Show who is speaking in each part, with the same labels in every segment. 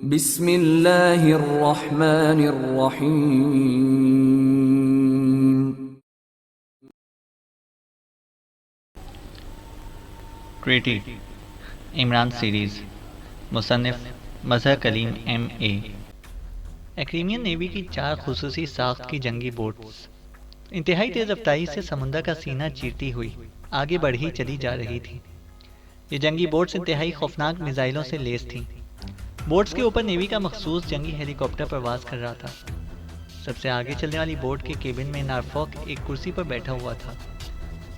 Speaker 1: बिस्मिल्लाहिर्रहमानिर्रहीम।
Speaker 2: Treaty Imran series मुसन्निफ़ Mazhar Kaleem M.A। एक्रीमियन नेवी की 4 खुसूसी साख्त की जंगी बोट्स इंतहाई तेज़ रफ्तारी से समुंदर का सीना चीरती हुई आगे बढ़ी चली जा रही थी। ये जंगी बोट्स इंतहाई खौफनाक मिसाइलों से लैस थीं। बोट्स के ऊपर नेवी का मखसूस जंगी हेलीकॉप्टर परवाज कर रहा था। सबसे आगे चलने वाली बोट के केबिन में नॉरफॉक एक कुर्सी पर बैठा हुआ था।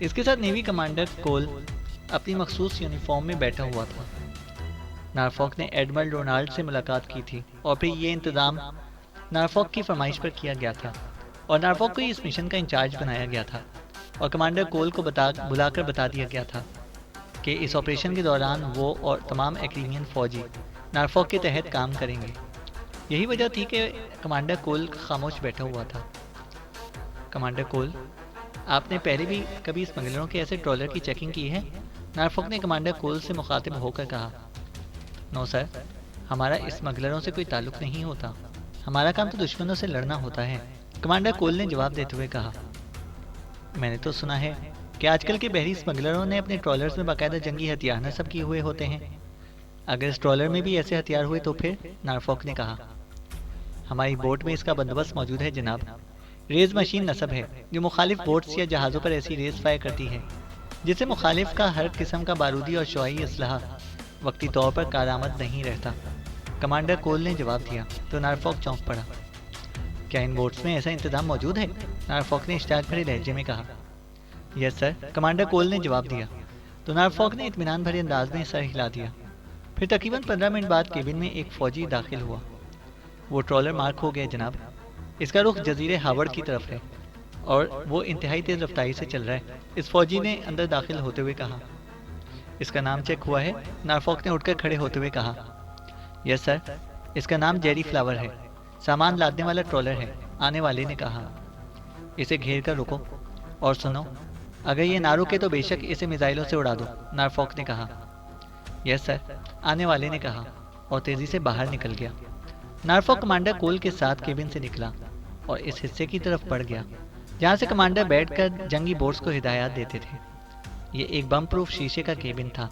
Speaker 2: इसके साथ नेवी कमांडर कोल अपनी मखसूस यूनिफॉर्म में बैठा हुआ था। नॉरफॉक ने एडमिरल रोनाल्ड से मुलाकात की थी और फिर ये इंतज़ाम नॉरफॉक की फरमाइश पर किया गया था और नॉरफॉक को इस मिशन का इंचार्ज बनाया गया था और कमांडर कोल को बुलाकर बता दिया गया था कि इस ऑपरेशन के दौरान वो और तमाम एक्रीमियन फौजी नॉरफॉक के तहत काम करेंगे। यही वजह थी कि कमांडर कोल खामोश बैठा हुआ था। कमांडर कोल, आपने पहले भी कभी स्मगलरों के ऐसे ट्रॉलर की चेकिंग की है? नॉरफॉक ने कमांडर कोल से मुखातिब होकर कहा। नो सर, हमारा स्मगलरों से कोई ताल्लुक नहीं होता। हमारा काम तो दुश्मनों से लड़ना होता है, कमांडर कोल ने जवाब देते हुए कहा। मैंने तो सुना है कि आजकल के बहरी स्मगलरों ने अपने ट्रॉलर्स में बाकायदा जंगी हथियार नस्ब किए हुए होते हैं। अगर इस ट्रॉलर में भी ऐसे हथियार हुए तो फिर? नॉरफॉक ने कहा। हमारी बोट में इसका बंदोबस्त मौजूद है जनाब। रेज मशीन नस्ब है जो मुखालिफ बोट्स या जहाज़ों पर ऐसी रेस फायर करती है जिससे मुखालिफ का हर किस्म का बारूदी और शवाई असलहा वक्ती तौर पर कारआमद नहीं रहता, कमांडर कोल ने जवाब दिया। तो नॉरफॉक चौंक पड़ा। क्या इन बोट्स में ऐसा इंतजाम मौजूद है? नॉरफॉक ने इश्तियाक भरे लहजे में कहा। यस सर, कमांडर कोल ने जवाब दिया। तो नॉरफॉक ने इत्मीनान भरे अंदाज में सर हिला दिया। फिर तकरीबन 15 मिनट बाद केबिन में एक फौजी दाखिल हुआ। वो ट्रॉलर मार्क हो गया जनाब। इसका रुख जजीरे हावर्ड की तरफ है और वो इंतहाई तेज़ रफ्तारी से चल रहा है, इस फौजी ने अंदर दाखिल होते हुए कहा। इसका नाम चेक हुआ है? नॉरफॉक ने उठकर खड़े होते हुए कहा। यस सर, इसका नाम जेरी फ्लावर है। सामान लादने वाला ट्रॉलर है, आने वाले ने कहा। इसे घेर कर रुको और सुनो, अगर ये ना रुके तो बेशक इसे मिसाइलों से उड़ा दो, नॉरफॉक ने कहा। यस सर, आने वाले ने कहा और तेज़ी से बाहर निकल गया। नॉरफॉक कमांडर कोल के साथ केबिन से निकला और इस हिस्से की तरफ बढ़ गया जहाँ से कमांडर बैठकर जंगी बोट्स को हिदायत देते थे। ये एक बम प्रूफ शीशे का केबिन था।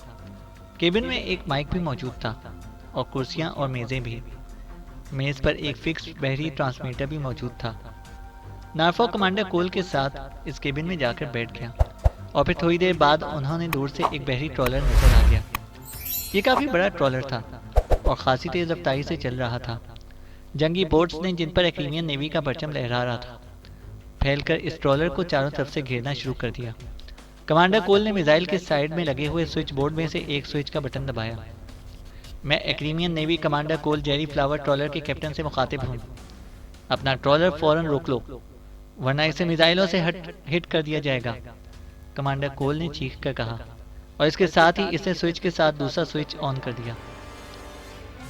Speaker 2: केबिन में एक माइक भी मौजूद था और कुर्सियाँ और मेज़ें भी। मेज़ पर एक फिक्स बहरी ट्रांसमीटर भी मौजूद था। नॉरफॉक कमांडर कोल के साथ इस केबिन में जाकर बैठ गया और फिर थोड़ी देर बाद उन्होंने दूर से एक बहरी ट्रॉलर नजर आ गया। ये काफ़ी बड़ा ट्रॉलर था और खासी तेज़ रफ्तारी से चल रहा था। जंगी बोट्स ने जिन पर एक्रीमियन नेवी का परचम लहरा रहा था फैलकर इस ट्रॉलर को चारों तरफ से घेरना शुरू कर दिया। कमांडर कोल ने मिसाइल के साइड में लगे हुए स्विच बोर्ड में से एक स्विच का बटन दबाया। मैं एक्रीमियन नेवी कमांडर कोल जेरी फ्लावर ट्रॉलर के कैप्टन से मुखातिब हूँ। अपना ट्रॉलर फौरन रोक लो वरना इसे मिसाइलों से हिट कर दिया जाएगा, कमांडर कोल ने चीख कर कहा और इसके साथ ही इसने स्विच के साथ दूसरा स्विच ऑन कर दिया।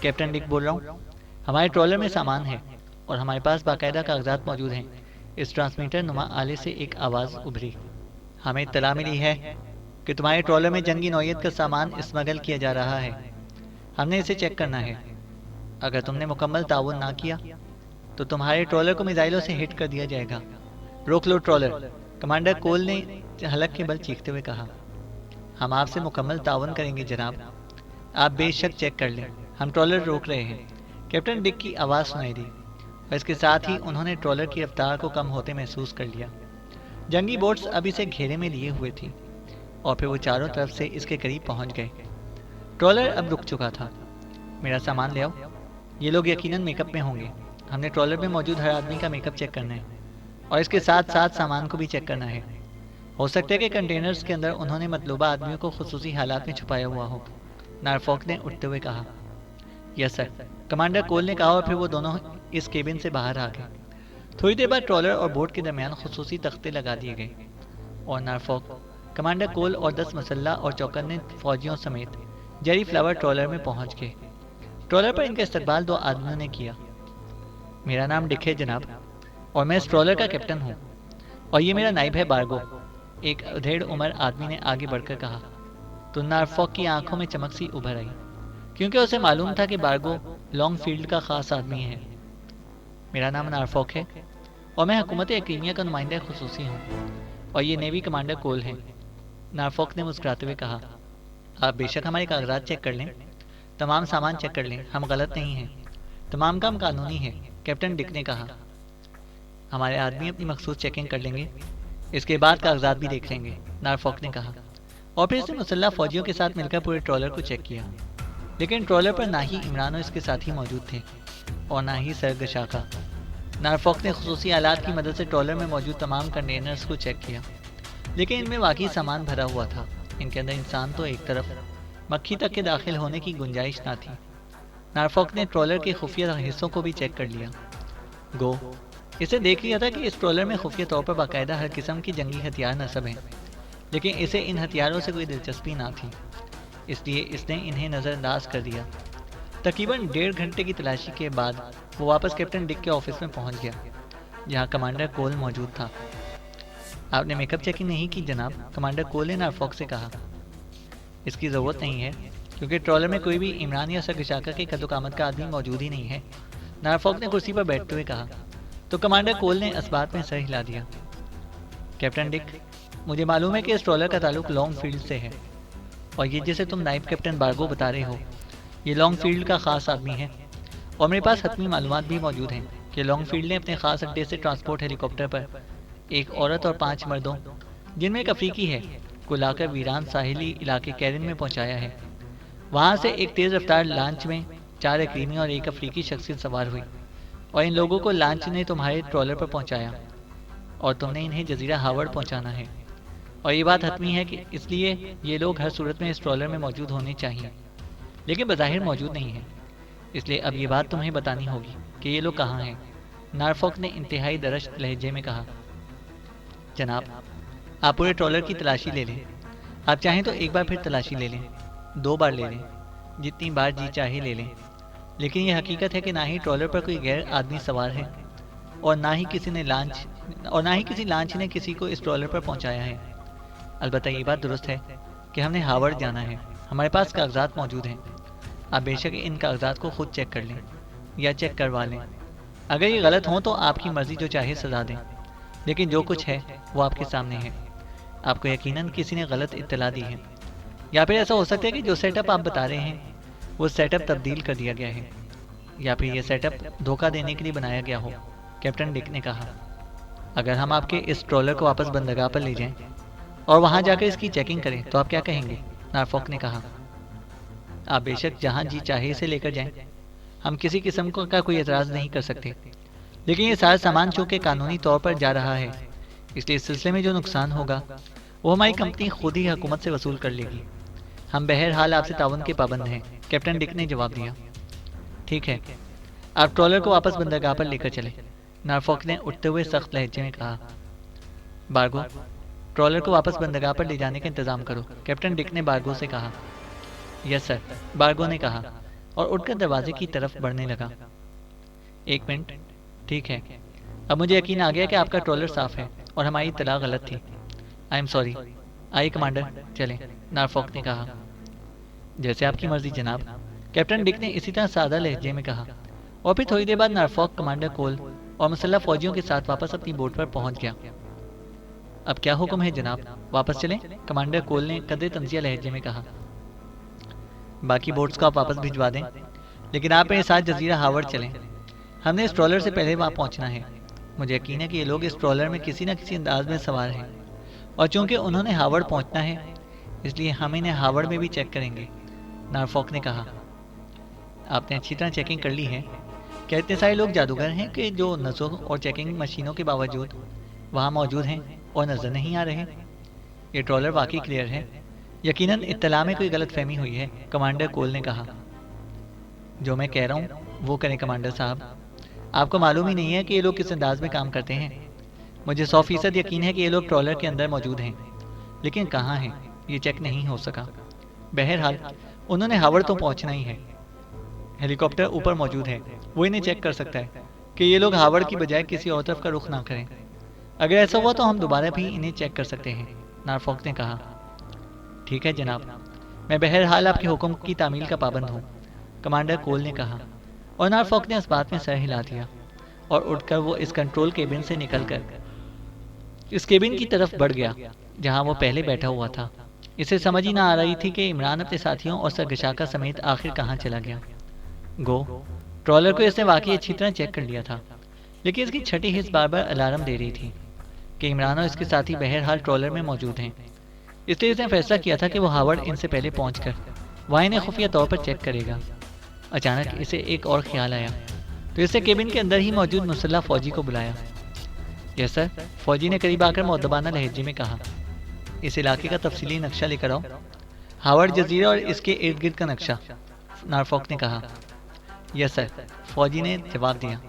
Speaker 2: कैप्टन डिक बोल रहा हूँ, हमारे ट्रॉलर में सामान है और हमारे पास बाकायदा कागजात मौजूद हैं। इस ट्रांसमीटर नुमा आले से एक आवाज़ उभरी। हमें इत्तला मिली है कि तुम्हारे ट्रॉलर में जंगी नौयत का सामान स्मगल किया जा रहा है। हमने इसे चेक करना है। अगर तुमने मुकम्मल ताउन ना किया तो तुम्हारे ट्रॉलर को मिसाइलों से हिट कर दिया जाएगा। रोक लो ट्रॉलर, कमांडर कोल ने हलक के बल चीखते हुए कहा। हम आपसे मुकम्मल ताउन करेंगे जनाब, आप बेशक चेक कर लें, हम ट्रॉलर रोक रहे हैं, कैप्टन डिक की आवाज़ सुनाई दी और इसके साथ ही उन्होंने ट्रॉलर की रफ्तार को कम होते महसूस कर लिया। जंगी बोट्स अब इसे घेरे में लिए हुए थी और फिर वो चारों तरफ से इसके करीब पहुंच गए। ट्रॉलर अब रुक चुका था। मेरा सामान ले आओ, ये लोग यकीनन मेकअप में होंगे। हमने ट्रॉलर में मौजूद हर आदमी का मेकअप चेक करना है और इसके साथ साथ सामान को भी चेक करना है। हो सकता है कि कंटेनर्स के अंदर उन्होंने मतलूबा आदमियों को खुसूसी हालात में छुपाया हुआ हो, नॉरफॉक ने उठते हुए कहा। यस सर, कमांडर कोल ने कहा और फिर वो दोनों इस केबिन से बाहर आ गए। थोड़ी देर बाद ट्रॉलर और बोट के दरमियान खुसूसी तख्ते लगा दिए गए और नॉरफॉक, कमांडर कोल और 10 मसल्ला और चौकन्ने फौजियों समेत जेरी फ्लावर ट्रॉलर में पहुंच गए। ट्रॉलर पर इनका इस्तकबाल 2 आदमियों ने किया। मेरा नाम डिक है जनाब और मैं इस ट्रॉलर का कैप्टन हूँ और ये मेरा नाइब है बारगो, एक अधेड़ उम्र आदमी ने आगे बढ़कर कहा। तो नॉरफॉक की आंखों में चमक सी उभर आई क्योंकि उसे मालूम था कि बारगो लॉन्ग फील्ड का ख़ास आदमी है। मेरा नाम नारफॉक है और मैं हुकूमत यकीनिया का नुमाइंदा खुसूसी हूँ और ये नेवी कमांडर कोल है। नारफॉक ने मुस्कुराते हुए कहा, आप बेशक हमारे कागजात चेक कर लें, तमाम सामान चेक कर लें, हम गलत नहीं हैं, तमाम काम कानूनी है। कैप्टन डिक ने कहा, हमारे आदमी अपनी मखसूस चेकिंग कर लेंगे, इसके बाद कागजात भी देख लेंगे, नारफॉक ने कहा। और फिर उसने मुसल्लह फौजियों के साथ मिलकर पूरे ट्रॉलर को चेक किया, लेकिन ट्रॉलर पर ना ही इमरान और इसके साथी मौजूद थे और ना ही सरगशा का। नारफॉक ने खुसूसी आलात की मदद से ट्रॉलर में मौजूद तमाम कंटेनर्स को चेक किया, लेकिन इनमें वाकई सामान भरा हुआ था। इनके अंदर इंसान तो एक तरफ, मक्खी तक के दाखिल होने की गुंजाइश ना थी। नारफॉक ने ट्रॉलर के खुफिया हिस्सों को भी चेक कर लिया। गो इसे देख लिया था कि इस ट्रॉलर में खुफिया तौर पर बाकायदा हर किस्म की जंगी हथियार नस्ब हैं, लेकिन इसे इन हथियारों से कोई दिलचस्पी ना थी, इसलिए इसने इन्हें नज़रअंदाज कर दिया। तकरीबन 1.5 घंटे की तलाशी के बाद वो वापस कैप्टन डिक के ऑफिस में पहुंच गया, जहां कमांडर कोल मौजूद था। आपने मेकअप चेकिंग नहीं की जनाब, कमांडर कोल ने नारफॉक से कहा। इसकी ज़रूरत नहीं है, क्योंकि ट्रॉलर में कोई भी इमरान या सरगशाका के कद्दोकामत का आदमी मौजूद ही नहीं है, नारफॉक ने कुर्सी पर बैठते हुए कहा। तो कमांडर कोल ने इस बात में सर हिला दिया। कैप्टन डिक, मुझे मालूम है कि इस ट्रॉलर का ताल्लुक लॉन्ग फील्ड से है, और ये जिसे तुम नाइब कैप्टन बारगो बता रहे हो, ये लॉन्ग फील्ड का ख़ास आदमी है। और मेरे पास हतमी मालूमात भी मौजूद हैं कि लॉन्ग फील्ड ने अपने ख़ास अड्डे से ट्रांसपोर्ट हेलीकॉप्टर पर एक औरत और 5 मर्दों, जिनमें एक अफ्रीकी है, को लाकर वीरान साहिली इलाके कैरिन में पहुंचाया है। वहां से एक तेज़ रफ्तार लॉन्च में 4 यकीनी और एक अफ्रीकी शख्सियत सवार हुई, और इन लोगों को लॉन्च ने तुम्हारे ट्रॉलर पर पहुंचाया, और तुमने इन्हें जजीरा हावर्ड पहुंचाना है। और ये बात हतमी है कि इसलिए ये लोग हर सूरत में इस ट्रॉलर में मौजूद होने चाहिए, लेकिन बज़ाहिर मौजूद नहीं है। इसलिए अब ये बात तुम्हें बतानी होगी कि ये लोग कहाँ हैं। नारफॉक ने इंतहाई दरश्त लहजे में कहा, जनाब, आप पूरे ट्रॉलर की तलाशी ले लें। आप चाहें तो एक बार फिर तलाशी ले लें, 2 बार ले लें, जितनी बार जी चाहे ले लें, लेकिन ये हकीकत है कि ना ही ट्रॉलर पर कोई गैर आदमी सवार है और ना ही किसी लांच ने किसी को इस ट्रॉलर पर पहुंचाया है। अलबत्ता ये बात दुरुस्त है कि हमने हावर्ड जाना है, हमारे पास कागजात मौजूद हैं। आप बेशक इन कागजात को खुद चेक कर लें या चेक करवा लें। अगर ये गलत हों तो आपकी मर्ज़ी जो चाहे सजा दें, लेकिन जो कुछ है वो आपके सामने है। आपको यकीनन किसी ने गलत इत्तला दी है, या फिर ऐसा हो सकता है कि जो सेटअप आप बता रहे हैं वो सेटअप तब्दील कर दिया गया है, या फिर ये सेटअप धोखा देने के लिए बनाया गया हो। कैप्टन डिक ने कहा, अगर हम आपके इस ट्रॉलर को वापस बंदरगाह पर ले जाएं और वहां जाकर इसकी चेकिंग करें तो आप क्या कहेंगे? नारफॉक ने कहा, आप बेशक जहां जी चाहे इसे लेकर जाएं, हम किसी किस्म का कोई एतराज़ नहीं कर सकते, लेकिन ये सारा सामान चूँकि कानूनी तौर पर जा रहा है, इसलिए इस सिलसिले में जो नुकसान होगा वो हमारी कंपनी खुद ही हुकूमत से वसूल कर लेगी। हम बहरहाल आपसे ताउन के पाबंद हैं, कैप्टन डिक ने जवाब दिया। ठीक है, आप ट्रॉलर को वापस बंदरगाह पर लेकर चले, नारफॉक ने उठते हुए सख्त लहजे में कहा। बारगो, ट्रॉलर को वापस बंदरगाह पर ले जाने का इंतजाम करो, कैप्टन डिक ने बारगो से कहा। यस सर, बारगो ने कहा और उठकर दरवाजे की तरफ बढ़ने लगा। 1 मिनट, ठीक है, अब मुझे यकीन आ गया कि आपका ट्रॉलर साफ है और हमारी इत्तला गलत थी। I am sorry. आइए कमांडर, चलें, नारफॉक ने कहा। जैसे आपकी मर्जी जनाब, कैप्टन डिक ने इसी तरह सादा लहजे में कहा। और फिर थोड़ी देर बाद नारफॉक कमांडर कोल और मुसल्लह फौजियों के साथ वापस अपनी बोट पर पहुंच गया। अब क्या हुक्म है जनाब, वापस चलें? कमांडर कोल ने कदरे तंजिया लहजे में कहा। बाकी बोट्स को आप वापस भिजवा दें, लेकिन आप मेरे साथ जजीरा हावर्ड चलें। हमने इस ट्रॉलर से पहले वहाँ पहुँचना है। मुझे यकीन है कि ये लोग इस ट्रॉलर में किसी न किसी अंदाज में सवार हैं, और चूंकि उन्होंने हावर्ड पहुँचना है, इसलिए हम इन्हें हावर्ड में भी चेक करेंगे, नारफॉक ने कहा। आपने अच्छी तरह चेकिंग कर ली है? क्या इतने सारे लोग जादूगर हैं कि जो नसों और चेकिंग मशीनों के बावजूद वहाँ मौजूद हैं और नज़र नहीं आ रहे? ये ट्रॉलर वाकई क्लियर है, यकीनन इत्तला में कोई गलतफहमी हुई है, कमांडर कोल ने कहा। जो मैं कह रहा हूँ वो करें कमांडर साहब, आपको मालूम ही नहीं है कि ये लोग किस अंदाज में काम करते हैं। मुझे 100% यकीन है कि ये लोग ट्रॉलर के अंदर मौजूद हैं, लेकिन कहाँ हैं ये चेक नहीं हो सका। बहरहाल उन्होंने हावर्ड तो पहुँचना ही है। हेलीकॉप्टर ऊपर मौजूद है, वो इन्हें चेक कर सकता है कि ये लोग हावर्ड की बजाय किसी और तरफ का रुख ना करें। अगर ऐसा हुआ तो हम दोबारा भी इन्हें चेक कर सकते हैं, नारफॉक ने कहा। ठीक है जनाब, मैं बहरहाल आपके हुक्म की तामील का पाबंद हूँ, कमांडर कोल ने कहा। और नॉरफॉक ने इस बात में सर हिला दिया और उठकर वो इस कंट्रोल केबिन से निकलकर इस केबिन की तरफ बढ़ गया जहां वो पहले बैठा हुआ था। इसे समझ ही ना आ रही थी कि इमरान अपने साथियों और सरगशाका समेत आखिर कहाँ चला गया। गो ट्रॉलर को इसने वाकई अच्छी तरह चेक कर लिया था, लेकिन इसकी छठी हिस्स बार बार अलार्म दे रही थी कि इमरान और इसके साथी बहरहाल ट्रॉलर में मौजूद हैं। इसलिए इसने फैसला किया था कि वो हावर्ड इनसे पहले पहुंचकर वहाँ इन्हें खुफिया तौर पर चेक करेगा। अचानक इसे एक और ख्याल आया तो इसने केबिन के अंदर ही मौजूद मुसल्ला फौजी को बुलाया। यस सर, फौजी ने करीब आकर मुअद्दबाना लहजे में कहा। इस इलाके का तफसीली नक्शा लेकर आओ। हावर्ड जजीरा और इसके इर्द गिर्द का नक्शा, नॉरफॉक ने कहा। यस सर, फौजी ने जवाब दिया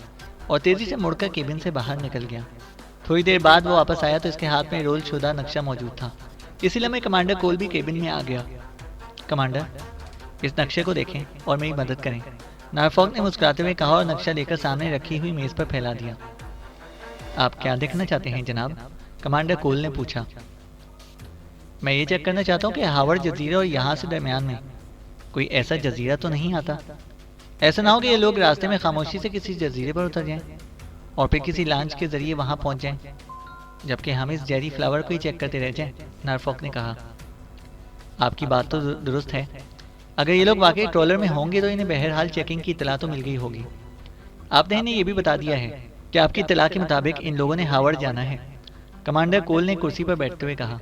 Speaker 2: और तेजी से मुड़कर केबिन से बाहर निकल गया। थोड़ी देर बाद वो वापस आया तो इसके हाथ में रोल शुदा नक्शा मौजूद था। इसी लम्हे कमांडर कोल भी केबिन में आ गया। कमांडर, इस नक्शे को देखें और मेरी मदद करें, नॉरफॉक ने मुस्कुराते हुए कहा और नक्शा लेकर सामने रखी हुई मेज पर फैला दिया। आप क्या देखना चाहते हैं जनाब? कमांडर कोल ने पूछा। मैं ये चेक करना चाहता हूँ कि हावर्ड जजीरा और यहाँ से दरमियान में कोई ऐसा जजीरा तो नहीं आता। ऐसा ना हो कि ये लोग रास्ते में खामोशी से किसी जजीरे पर उतर जाएं और फिर किसी लॉन्च के जरिए वहाँ पहुँच जाएं, जबकि हम इस जेरी फ्लावर को ही चेक करते रह जाएं, नॉरफॉक ने कहा। आपकी बात तो दुरुस्त है। अगर ये लोग वाकई ट्रॉलर में होंगे तो इन्हें बहरहाल चेकिंग की इतला तो मिल गई होगी। आपने इन्हें यह भी बता दिया है कि आपकी इतला के मुताबिक इन लोगों ने हावर्ड जाना है, कमांडर कोल ने कुर्सी पर बैठते हुए कहा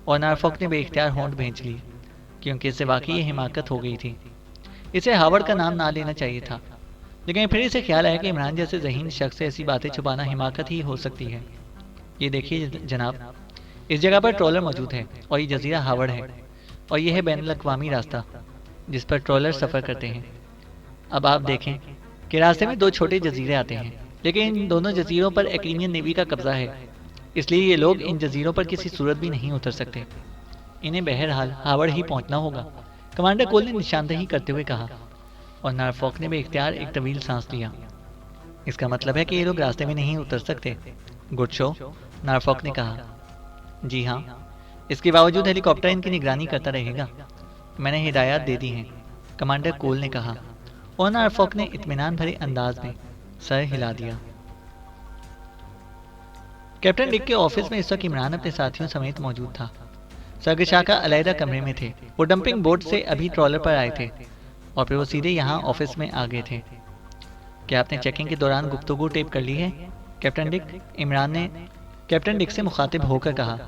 Speaker 2: और नॉरफॉक ने बेइख्तियार होंठ भींच ली क्योंकि इससे वाकई ये हिमाकत हो गई थी। इसे हावर्ड का नाम ना लेना चाहिए था, लेकिन फिर इसे ख्याल आया कि इमरान जैसे ज़हीन शख्स से ऐसी बातें छुपाना हिमाकत ही हो सकती है। ये देखिए जनाब, इस जगह पर ट्रॉलर मौजूद है और ये जजीरा हावर्ड है और यह है बैनुल अक़वामी रास्ता जिस पर ट्रॉलर सफ़र करते हैं। अब आप देखें कि रास्ते में दो छोटे जजीरे आते हैं, लेकिन इन दोनों जजीरों पर एक्रीमियन नेवी का कब्जा है, इसलिए ये लोग इन जजीरों पर किसी सूरत भी नहीं उतर सकते। इन्हें बहरहाल हावर्ड ही पहुंचना होगा, कमांडर कोल ने निशानदेही करते हुए कहा और नॉरफॉक ने बेइख्तियार एक तवील सांस लिया। इसका मतलब है कि ये लोग रास्ते में नहीं उतर सकते। गुड शो, नॉरफॉक ने कहा। जी हाँ, इसके बावजूद हेलीकॉप्टर इनकी निगरानी करता रहेगा। मैंने हिदायत दे दी हैं, कमांडर कोल ने कहा और नॉरफॉक ने इत्मीनान भरे अंदाज में सर हिला दिया। कैप्टन डिक के ऑफिस में इस वक्त इमरान अपने साथियों समेत मौजूद था। सरगशाका अलहदा कमरे में थे। वो डंपिंग बोट से अभी ट्रॉलर पर आए थे और फिर वो सीधे यहाँ ऑफिस में आ गए थे। क्या आपने चेकिंग के दौरान गुफ्तगू टेप कर ली है, कैप्टन डिक? इमरान ने कैप्टन डिक से मुखातिब होकर कहा।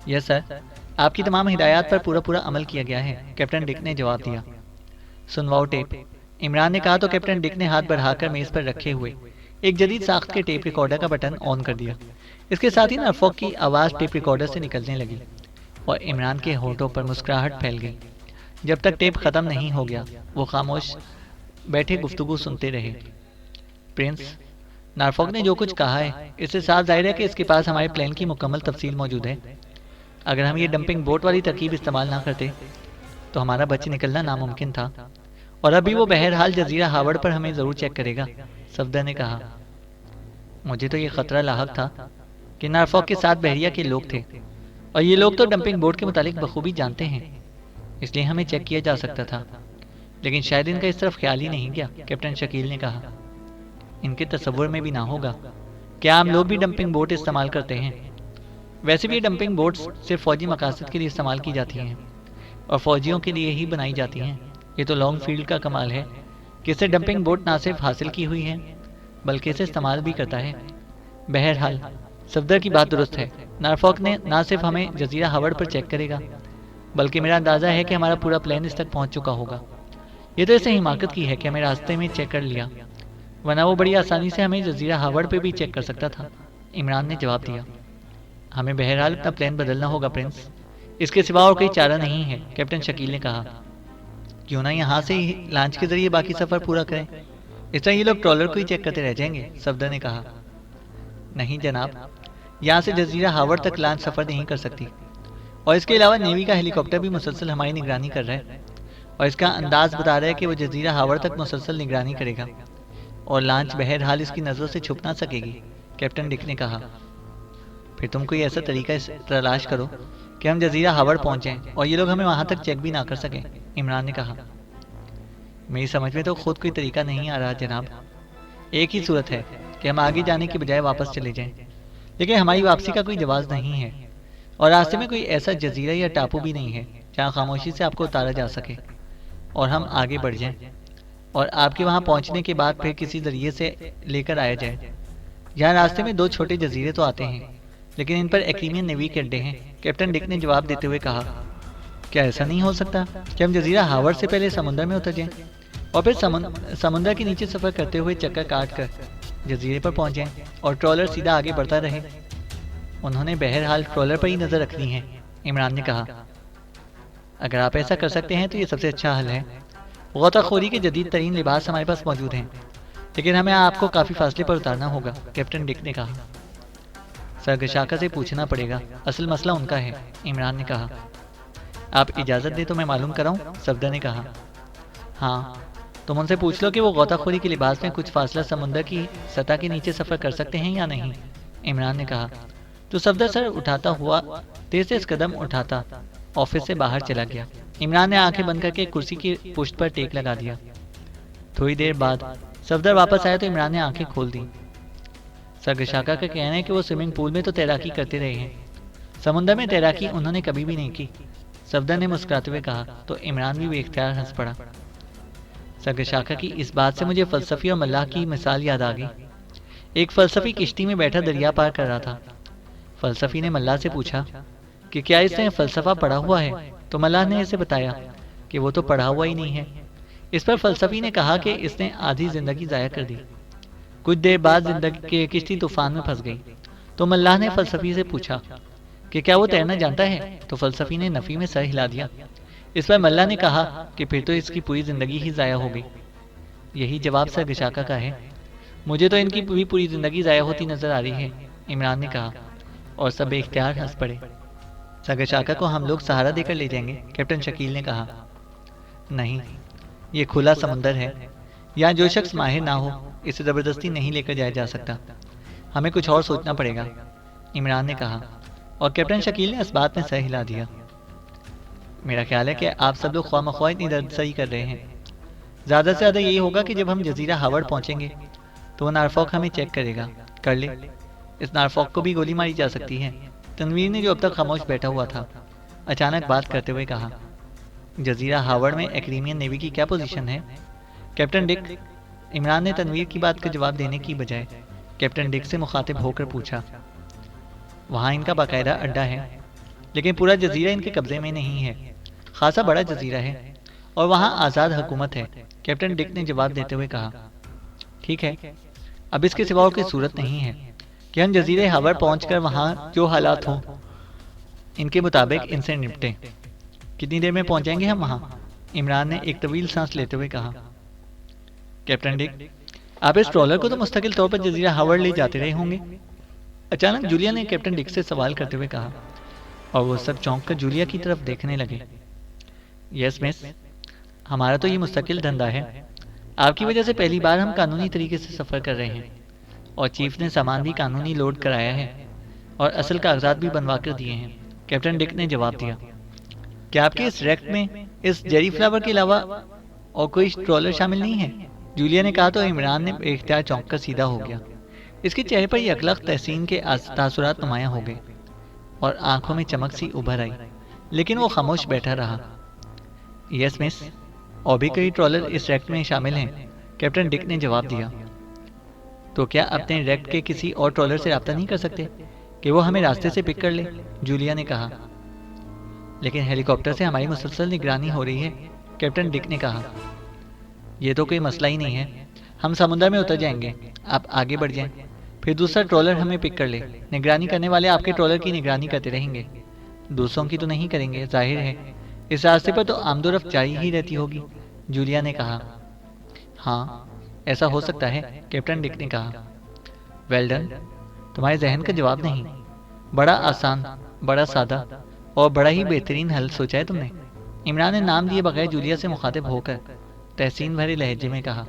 Speaker 2: यस सर, आपकी तमाम हिदायत पर पूरा अमल किया गया है, कैप्टन डिक ने जवाब दिया। सुनवाओ टेप, इमरान ने कहा तो कैप्टन डिक ने हाथ बढ़ाकर मेज पर रखे हुए एक जदीद साख्त के टेप रिकॉर्डर का बटन ऑन कर दिया। इसके साथ ही नॉरफॉक की आवाज़ टेप रिकॉर्डर से निकलने लगी और इमरान के होठों पर मुस्कुराहट फैल गई। जब तक टेप ख़त्म नहीं हो गया वो खामोश बैठे गुफ्तगू सुनते रहे। प्रिंस, नॉरफॉक ने जो कुछ कहा है इससे साफ जाहिर है कि इसके पास हमारे प्लान की मुकम्मल तफसील मौजूद है। अगर हम ये डंपिंग बोट वाली तरकीब इस्तेमाल ना करते तो हमारा बच निकलना नामुमकिन था और अभी वो बहरहाल जजीरा हावर्ड पर हमें ज़रूर चेक करेगा, सफदर ने कहा। मुझे तो ये ख़तरा लाहक था कि नॉरफॉक के साथ बहरिया के लोग थे और ये लोग तो डंपिंग बोट के मुतालिक बखूबी जानते हैं, इसलिए हमें चेक किया जा सकता था, लेकिन शायद इनका इस तरफ ख्याल ही नहीं गया, कैप्टन शकील ने कहा। इनके तसव्वुर में भी ना होगा। क्या हम लोग भी डंपिंग बोट इस्तेमाल करते हैं? वैसे भी डंपिंग बोट्स सिर्फ फौजी मकासद के लिए इस्तेमाल की जाती हैं और फौजियों के लिए ही बनाई जाती हैं। ये तो लॉन्ग फील्ड का कमाल है कि इसे डंपिंग बोट ना सिर्फ हासिल की हुई है बल्कि इसे इस्तेमाल भी करता है। बहरहाल सफदर की बात दुरुस्त है। नॉरफॉक ने ना सिर्फ हमें जजीरा हावर्ड पर चेक करेगा बल्कि मेरा अंदाज़ा है कि हमारा पूरा प्लान इस तक पहुंच चुका होगा। ये तो ऐसे हिमाकत की है कि हमें रास्ते में चेक कर लिया, वरना वो बड़ी आसानी से हमें जजीरा हावर्ड पे भी चेक कर सकता था, इमरान ने जवाब दिया। हमें बहरहाल अपना प्लान बदलना होगा प्रिंस, इसके सिवा और कोई चारा नहीं है, कैप्टन शकील ने कहा। क्यों ना यहाँ से ही लॉन्च के जरिए बाकी सफ़र पूरा करें, इस तरह ये लोग ट्रॉलर को ही चेक करते रह जाएंगे, सफदर ने कहा। नहीं जनाब, यहाँ से जजीरा हावर्ड तक लॉन्च सफ़र नहीं कर सकती और इसके अलावा नेवी का हेलीकॉप्टर भी मुसलसल हमारी निगरानी कर रहा है और इसका अंदाज बता रहा है कि वो जजीरा हावर्ड तक मुसलसल निगरानी करेगा और लॉन्च बहरहाल इसकी नज़रों से छुप ना सकेगी, कैप्टन डिक ने कहा। फिर तुम कोई ऐसा तरीका तलाश करो कि हम जजीरा हावर्ड पहुंचें और ये लोग हमें वहां तक चेक भी ना कर सकें, इमरान ने कहा। मेरी समझ में तो खुद कोई तरीका नहीं आ रहा जनाब। एक ही सूरत है कि हम आगे जाने के बजाय वापस चले जाएं, लेकिन हमारी वापसी का कोई जवाब नहीं है और रास्ते में कोई ऐसा जजीरा या टापू भी नहीं है जहाँ खामोशी से आपको उतारा जा सके और हम आगे बढ़ जाएं और आपके वहाँ पहुँचने के बाद फिर किसी जरिए से लेकर आया जाए। यहाँ रास्ते में 2 छोटे जजीरे तो आते हैं, लेकिन इन पर एक्रीमियन नेवी के अड्डे हैं, कैप्टन डिक ने जवाब देते हुए कहा। क्या ऐसा नहीं हो सकता कि हम जजीरा हावर्ड से पहले समुद्र में उतर जाएं और फिर समुद्र के नीचे सफ़र करते हुए चक्कर काट कर जजीरे पर पहुंच जाएं और ट्रॉलर सीधा आगे बढ़ता रहे? उन्होंने बहरहाल ट्रॉलर पर ही नज़र रखनी है, इमरान ने कहा। अगर आप ऐसा कर सकते हैं तो ये सबसे अच्छा हल है। गौताखोरी के जदीद तरीन लिबास हमारे पास मौजूद हैं, लेकिन हमें आपको काफ़ी फासले पर उतारना होगा, कैप्टन डिक ने कहा। सरगशाका से पूछना पड़ेगा, असल मसला उनका है, इमरान ने कहा। आप इजाज़त दें तो मैं मालूम कराऊं, सफदर ने कहा। हाँ, तुम उनसे पूछ लो कि वो गौताखोरी के लिबास में कुछ फासला समुद्र की सतह के नीचे सफ़र कर सकते हैं या नहीं, इमरान ने कहा। तो सफदर सर उठाता हुआ तेज कदम उठाता ऑफिस से बाहर चला गया। इमरान ने आंखें बंद करके कुर्सी की पुष्ट पर टेक लगा दिया। थोड़ी देर बाद सफदर वापस आया तो इमरान ने आंखें खोल दी। सरगशाका का कहना है कि वो स्विमिंग पूल में तो तैराकी करते रहे हैं, समुद्र में तैराकी उन्होंने कभी भी नहीं की, सफदर ने मुस्कुराते हुए कहा। तो इमरान भी बेख्तियार हंस पड़ा। सरगशाका की इस बात से मुझे फ़लसफ़ी और मल्लाह की मिसाल याद आ गई। एक फ़लसफ़ी किश्ती में बैठा दरिया पार कर रहा था। फ़लसफ़ी ने मल्लाह से पूछा कि क्या इसने फ़लसफ़ा पढ़ा हुआ है, तो मल्लाह ने इसे बताया कि वो तो पढ़ा हुआ ही नहीं है। इस पर फ़लसफ़ी ने कहा कि इसने आधी ज़िंदगी ज़ाया कर दी। कुछ देर बाद जिंदगी की किश्ती तूफान में फंस गई, तो मल्लाह ने फ़लसफ़ी से पूछा कि क्या वो तैरना जानता है, तो फ़लसफ़ी ने नफ़ी में सर हिला दिया। इस पर मल्लाह ने कहा कि फिर तो इसकी पूरी ज़िंदगी ही ज़ाया हो गई। यही जवाब सरगशाका का है। मुझे तो इनकी भी पूरी ज़िंदगी ज़ाया होती नज़र आ रही है, इमरान ने कहा, और सब बेख्तियार हंस पड़े। सरगशाका को हम लोग सहारा देकर ले जाएंगे, कैप्टन शकील ने कहा। नहीं, ये खुला समुंदर है, यहाँ जो शख्स माहिर ना हो इसे ज़बरदस्ती नहीं लेकर जाया जा सकता। हमें कुछ और सोचना पड़ेगा, इमरान ने कहा, और कैप्टन शकील ने इस बात में सर हिला दिया। मेरा ख्याल है कि आप सब लोग ख्वामख्वाह इतनी दर्दसई कर रहे हैं। ज़्यादा से ज़्यादा यही होगा कि जब हम जजीरा हावर्ड पहुँचेंगे तो वो नारफॉक हमें चेक करेगा, कर ले। इस नारफॉक को भी गोली मारी जा सकती है, तनवीर ने जो अब तक खामोश बैठा हुआ था अचानक बात करते हुए कहा। जजीरा हावर्ड में एक्रीमियन नेवी की क्या पोजीशन है, कैप्टन डिक? इमरान ने तनवीर की बात का जवाब देने की बजाय कैप्टन डिक से मुखातिब होकर पूछा। वहाँ इनका बाकायदा अड्डा है, लेकिन पूरा जजीरा इनके कब्जे में नहीं है। खासा बड़ा जजीरा है और वहाँ आज़ाद हुकूमत है, कैप्टन डिक ने जवाब देते हुए कहा। ठीक है, अब इसके सिवा और कोई सूरत नहीं है कि हम जजीरे हावर्ड पहुँचकर वहाँ जो हालात हों इनके मुताबिक इनसे निपटें। कितनी देर में पहुँच जाएंगे हम वहाँ, इमरान ने एक तवील सांस लेते हुए कहा। कैप्टन डिक, आप इस ट्रॉलर को तो मुस्तकिल तौर पर जजीरा हावर्ड ले जाते रहे होंगे, अचानक जूलिया ने कैप्टन डिक से सवाल करते हुए कहा, और वो सब चौंक कर जूलिया की तरफ देखने लगे। यस मिस, हमारा तो ये मुस्तकिल धंधा है। आपकी वजह से पहली बार हम कानूनी तरीके से सफ़र कर रहे हैं और चीफ ने सामान भी कानूनी लोड कराया है और असल कागजात भी बनवा कर दिए हैं, कैप्टन डिक ने जवाब दिया। क्या आपके इस रैफ्ट में इस जेरी फ्लावर के अलावा और कोई ट्रॉलर शामिल नहीं है, जूलिया ने कहा। तो इमरान ने बेख्तियार चौंक कर सीधा हो गया। इसके चेहरे पर यह अखलाक तहसीन के तासुरात नुमायां हो गए और आंखों में चमक सी उभर आई, लेकिन वो खामोश बैठा रहा। यस मिस, और भी कई ट्रॉलर इस रैफ्ट में शामिल हैं, कैप्टन डिक ने जवाब दिया। तो क्या अपने रैफ्ट के किसी और ट्रॉलर से रब्ता नहीं कर सकते कि वो हमें रास्ते से पिक कर ले, जूलिया ने कहा। लेकिन हेलीकॉप्टर से हमारी मुसलसल निगरानी हो रही है, कैप्टन डिक ने कहा। यह तो कोई मसला ही नहीं है, हम समुद्र में उतर जाएंगे, आप आगे बढ़ जाएं, फिर दूसरा ट्रॉलर हमें पिक कर ले। निगरानी करने वाले आपके ट्रॉलर की निगरानी करते रहेंगे, दूसरों की तो नहीं करेंगे, जाहिर है इस रास्ते पर तो आमदोरफ्त जारी ही रहती होगी, जूलिया ने कहा। हाँ, ऐसा हो सकता है, कैप्टन डिक ने कहा। वेल डन, तुम्हारे जहन का जवाब नहीं, बड़ा आसान, बड़ा सादा और बड़ा ही बेहतरीन हल सोचा है तुमने, इमरान ने नाम दिए बगैर जूलिया से मुखातिब होकर तहसीन भरे लहजे में कहा।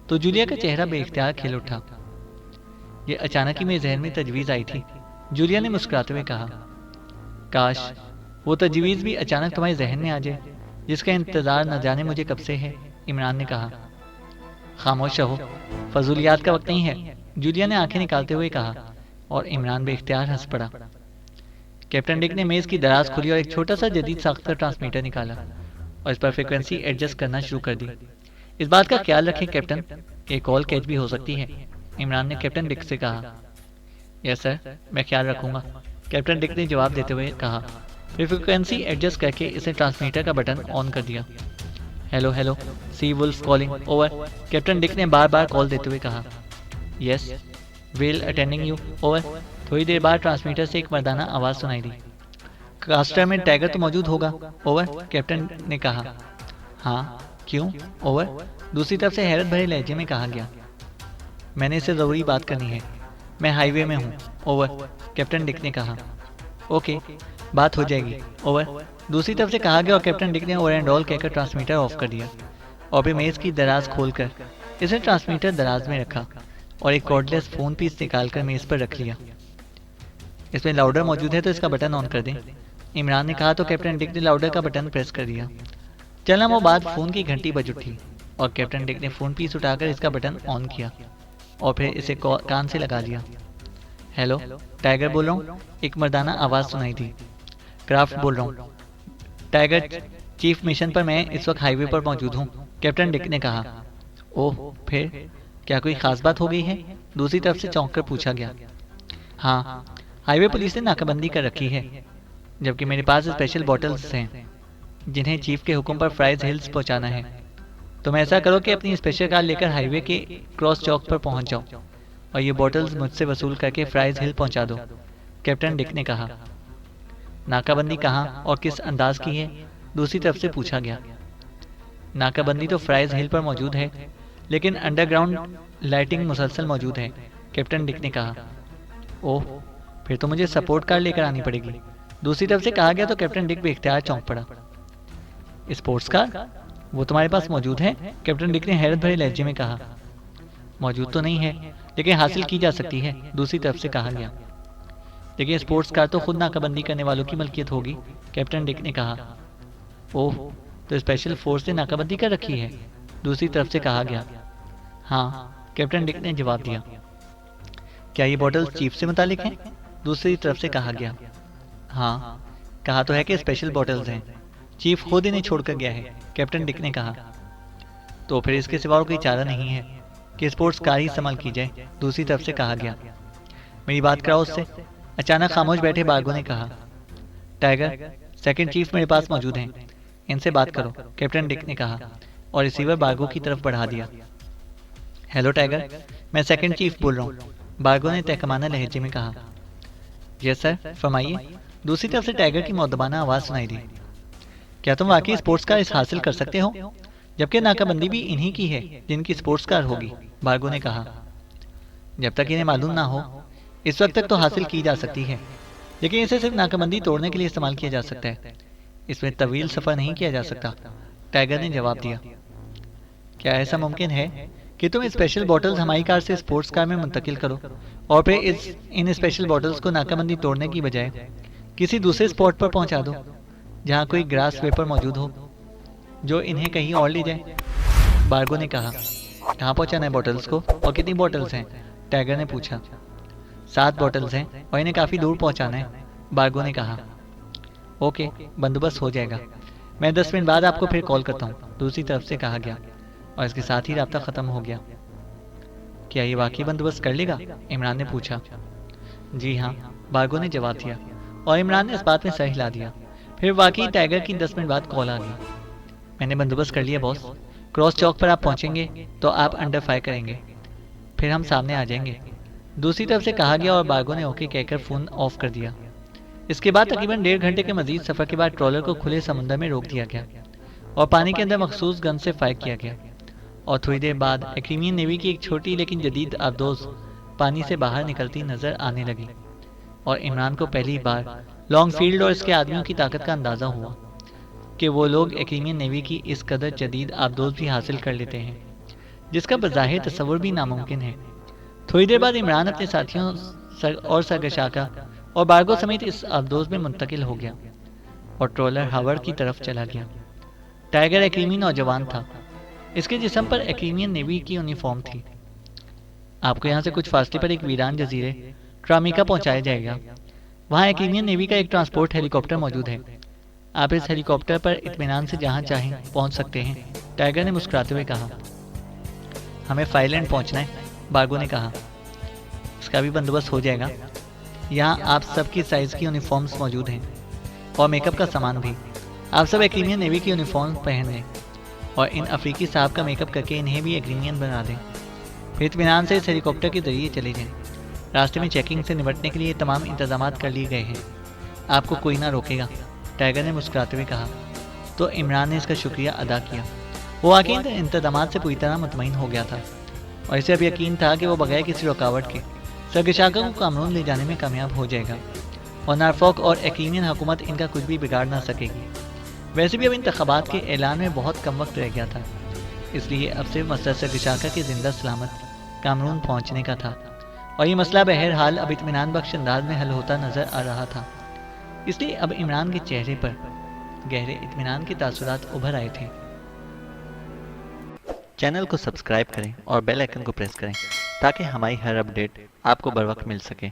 Speaker 2: तो जूलिया का चेहरा बेख्तियार खिल उठा। ये अचानक ही मेरे जहन में तजवीज़ आई थी, जूलिया ने मुस्कुराते हुए कहा। काश वो तजवीज़ भी अचानक तुम्हारे जहन में आ जाए, जिसका इंतज़ार न जाने मुझे कब से है, इमरान ने कहा। खामोश रहो, फजूलियात का वक्त नहीं है, जूलिया ने आंखें निकालते हुए कहा, और इमरान बेख्तियार हंस पड़ा। कैप्टन डिक ने मेज़ की दराज खोली और एक छोटा सा जदीद साख्ता ट्रांसमीटर निकाला और इस पर फ्रिक्वेंसी एडजस्ट करना शुरू कर दी। इस बात का ख्याल रखें कैप्टन, ये कॉल कैच भी हो सकती है, इमरान ने कैप्टन डिक से कहा। यस सर, मैं ख्याल रखूंगा, कैप्टन डिक ने जवाब देते हुए कहा। फिर फ्रिक्वेंसी एडजस्ट करके इसे ट्रांसमीटर का बटन ऑन कर दिया। Hello hello, sea wolf calling, over, captain Dick ने बार बार कॉल देते हुए कहा। Yes, well attending you, over. थोड़ी देर बाद ट्रांसमीटर से एक मर्दाना आवाज़ सुनाई दी। कास्टर में टाइगर तो मौजूद होगा, ओवर, कैप्टन ने कहा। हाँ, क्यों, ओवर, दूसरी तरफ से हैरत भरे लहजे में कहा गया। मैंने इससे ज़रूरी बात करनी है, मैं हाईवे में हूँ, ओवर, कैप्टन डिक ने कहा। ओके, बात हो जाएगी, ओवर, दूसरी तरफ से कहा गया और कैप्टन डिक ने ओवर एंड ऑल कहकर ट्रांसमीटर ऑफ कर दिया और फिर मेज़ की दराज खोलकर इसे ट्रांसमीटर दराज में रखा और एक कॉर्डलेस फ़ोन पीस निकालकर मेज़ पर रख लिया। इसमें लाउडर मौजूद है तो इसका बटन ऑन कर दें, इमरान ने कहा तो कैप्टन डिक ने लाउडर का बटन प्रेस कर दिया। चलना वो बाद फ़ोन की घंटी बज उठी और कैप्टन डिक ने फ़ोन पीस उठाकर इसका बटन ऑन किया और फिर इसे कान से लगा लिया। हेलो, टाइगर बोल रहा हूँ, एक मर्दाना आवाज़ सुनाई दी। क्राफ्ट बोल रहा हूँ, टाइगर चीफ मिशन पर मैं इस वक्त हाईवे पर मौजूद हूँ, कैप्टन डिक ने कहा। ओह, फिर क्या कोई ख़ास बात हो गई है, दूसरी तरफ से चौंक कर पूछा गया। हाँ, हाईवे पुलिस ने नाकाबंदी कर रखी है, जबकि मेरे पास स्पेशल बॉटल्स हैं जिन्हें चीफ के हुक्म पर फ्राइज हिल्स पहुंचाना है। तुम ऐसा करो कि अपनी स्पेशल कार लेकर हाईवे के क्रॉस चौक पर पहुंच जाओ और ये बॉटल्स मुझसे वसूल करके फ्राइज हिल पहुंचा दो, कैप्टन डिक ने कहा। नाकाबंदी कहाँ और किस अंदाज की है, दूसरी तरफ से पूछा गया। नाकाबंदी तो फ्राइज हिल पर मौजूद है, लेकिन अंडरग्राउंड लाइटिंग मुसलसल मौजूद है, कैप्टन डिक ने कहा। ओह, फिर तो मुझे सपोर्ट कार लेकर आनी पड़ेगी, दूसरी तरफ से कहा गया तो कैप्टन डिक बेख्तियार चौंक पड़ा। स्पोर्ट्स कार, वो तुम्हारे पास मौजूद है, कैप्टन डिक ने हैरत भरे लहजे में कहा। मौजूद तो नहीं है, लेकिन हासिल की जा सकती है, दूसरी तरफ से कहा गया। लेकिन स्पोर्ट्स कार तो खुद नाकाबंदी करने वालों की मलकियत होगी, कैप्टन डिक ने कहा। ओह, तो स्पेशल फोर्स ने नाकाबंदी कर रखी है, दूसरी तरफ से कहा गया। हाँ, कैप्टन डिक ने जवाब दिया। क्या ये बॉटल चीफ से मुतालिक हैं, दूसरी तरफ से कहा गया। हाँ, कहा तो है कि स्पेशल बॉटल्स हैं, चीफ खुद इन्हें छोड़कर गया है, कैप्टन डिक ने कहा। तो फिर इसके सिवा और कोई चारा नहीं है कि स्पोर्ट्स कार ही इस्तेमाल की जाए, दूसरी तरफ से कहा गया। मेरी बात कराओ उससे, अचानक खामोश बैठे बार्गो ने कहा। टाइगर, सेकंड चीफ मेरे पास मौजूद हैं, इनसे बात करो, कैप्टन डिक ने कहा और रिसीवर बार्गो की तरफ बढ़ा दिया। हेलो टाइगर, मैं सेकंड चीफ बोल रहा हूँ, बार्गो ने तहकमाना लहजे में कहा। यस सर, फरमाइए, दूसरी तरफ से टाइगर की मौदबाना आवाज़ सुनाई दी। क्या तुम वाकई स्पोर्ट्स कार हासिल कर सकते हो, जबकि नाकाबंदी भी इन्हीं की है जिनकी स्पोर्ट्स कार होगी, बार्गो ने कहा। जब तक इन्हें मालूम ना हो, इस वक्त तक तो हासिल की जा सकती है, लेकिन इसे सिर्फ नाकाबंदी तोड़ने के लिए इस्तेमाल किया जा सकता है, इसमें तवील सफ़र नहीं किया जा सकता, टाइगर ने जवाब दिया। क्या ऐसा मुमकिन है कि तुम स्पेशल बॉटल्स हमारी कार से स्पोर्ट्स कार में मुंतकिल करो और फिर इन स्पेशल बॉटल्स को नाकाबंदी तोड़ने की बजाय किसी दूसरे स्पॉट पर पहुंचा दो जहां कोई ग्रास वेपर मौजूद हो जो इन्हें कहीं और ले जाए, बार्गो ने कहा। कहाँ पहुंचाना है बॉटल्स को और कितनी बॉटल्स हैं, टाइगर ने पूछा। 7 बॉटल्स हैं और इन्हें काफ़ी दूर पहुंचाना है, बार्गो ने कहा। ओके, बंदोबस्त हो जाएगा, मैं 10 मिनट बाद आपको फिर कॉल करता हूँ, दूसरी तरफ से कहा गया और इसके साथ ही राब्ता ख़त्म हो गया। क्या ये वाकई बंदोबस्त कर लेगा, इमरान ने पूछा। जी हाँ, बार्गो ने जवाब दिया और इमरान ने इस बात में सर हिला दिया। फिर वाकई टाइगर की 10 मिनट बाद कॉल आ गई। मैंने बंदोबस्त कर लिया बॉस, क्रॉस चौक पर आप पहुंचेंगे तो आप अंडर फायर करेंगे, फिर हम सामने आ जाएंगे, दूसरी तरफ से कहा गया और बार्गो ने ओके कहकर फ़ोन ऑफ कर दिया। इसके बाद तकरीबन 1.5 घंटे के मजीद सफ़र के बाद ट्रॉलर को खुले समुद्र में रोक दिया गया और पानी के अंदर मखसूस गन से फायर किया गया और थोड़ी देर बाद एक्रीमियन नेवी की एक छोटी लेकिन जदीद आबदोज पानी से बाहर निकलती नजर आने लगी और इमरान को पहली बार लॉन्गफील्ड और इसके आदमियों की ताकत का अंदाज़ा हुआ कि वो लोग एक्रीमियन नेवी की इस कदर जदीद आबदोज भी हासिल कर लेते हैं जिसका बज़ाहिर तस्वुर भी नामुमकिन है। थोड़ी देर बाद इमरान अपने साथियों और सरगशाका और बार्गो समेत इस आबदोज में मुंतकिल हो गया और ट्रॉलर हावर्ड की तरफ चला गया। टाइगर एक्रीमी नौजवान था, इसके जिस्म पर एक्रीमियन नेवी की यूनिफॉर्म थी। आपको यहाँ से कुछ फासले पर एक वीरान जजीरे ट्रामिका पहुंचाया जाएगा। वहाँ एक्रीमियन नेवी का एक ट्रांसपोर्ट हेलीकॉप्टर मौजूद है। आप इस हेलीकॉप्टर पर इत्मीनान से जहाँ चाहें पहुंच सकते हैं। टाइगर ने मुस्कुराते हुए कहा। हमें फाइलैंड पहुंचना है, बार्गो ने कहा। इसका भी बंदोबस्त हो जाएगा। यहाँ आप सबकी साइज़ की यूनिफॉर्म्स मौजूद हैं और मेकअप का सामान भी। आप सब एक्रीमियन नेवी की यूनिफॉर्म पहन लें और इन अफ्रीकी साहब का मेकअप करके इन्हें भी एक्रीमियन बना दें। फिर इत्मीनान से इस हेलीकॉप्टर के जरिए चले जाएं। रास्ते में चेकिंग से निपटने के लिए तमाम इंतजाम कर लिए गए हैं। आपको कोई ना रोकेगा, टाइगर ने मुस्कुराते हुए कहा। तो इमरान ने इसका शुक्रिया अदा किया। वो वाकई इंतजाम से पूरी तरह मुतमईन हो गया था और इसे अब यकीन था कि वो बगैर किसी रुकावट के सरगशाका को कामरून ले जाने में कामयाब हो जाएगा और नारफॉक और एक्रीमियन हुकूमत इनका कुछ भी बिगाड़ ना सकेगी। वैसे भी अब इंतखाबात के ऐलान में बहुत कम वक्त रह गया था, इसलिए अब सिर्फ मसला सरगशाका के जिंदा सलामत कामरून पहुंचने का था और ये मसला बहरहाल अब इत्मीनान बख्श अंदाज में हल होता नजर आ रहा था। इसलिए अब इमरान के चेहरे पर गहरे इत्मीनान के तासुरात उभर आए थे। चैनल को सब्सक्राइब करें और बेल आइकन को प्रेस करें ताकि हमारी हर अपडेट आपको बर वक्त मिल सके।